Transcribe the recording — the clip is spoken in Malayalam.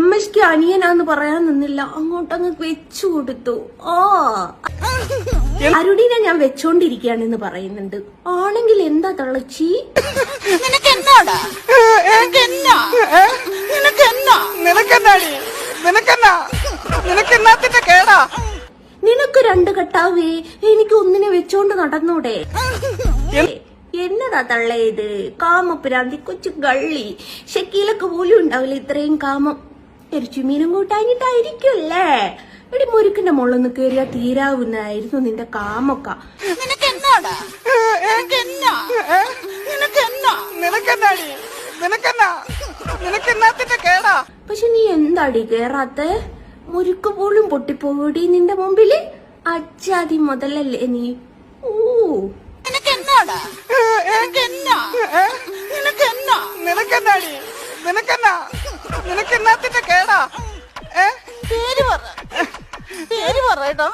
അമ്മയ്ക്ക് അനിയനാന്ന് പറയാൻ നിന്നില്ല, അങ്ങോട്ടങ്ങ് വെച്ചു കൊടുത്തു. അരുണിനെ ഞാൻ വെച്ചോണ്ടിരിക്കുകയാണെന്ന് പറയുന്നുണ്ട്. ആണെങ്കിൽ എന്താ തള്ളച്ചി? നിനക്ക് രണ്ട് കെട്ടാവേ, എനിക്ക് ഒന്നിനെ വെച്ചോണ്ട് നടന്നൂടെ? എന്നതാ തള്ള ഇത്? കാമപ്രാന്തി കൊച്ചു ഗള്ളി. ഷക്കീലൊക്കെ പോലും ഉണ്ടാവില്ല ഇത്രയും കാമം. ഇറച്ചി മീനും കൂട്ടാഞ്ഞിട്ടായിരിക്കുമല്ലേ? എടി മുരുക്കിന്റെ മുള്ളൊന്ന് കേറിയാ തീരാവുന്നതായിരുന്നു നിന്റെ കാമൊക്ക. പക്ഷെ നീ എന്താടി കേറാത്ത? മുരുക്ക് പോലും പൊട്ടിപ്പോടി നിന്റെ മുമ്പില്. അച്ചാതി മുതലല്ലേ നീ? പേര് പറ കേട്ടോ.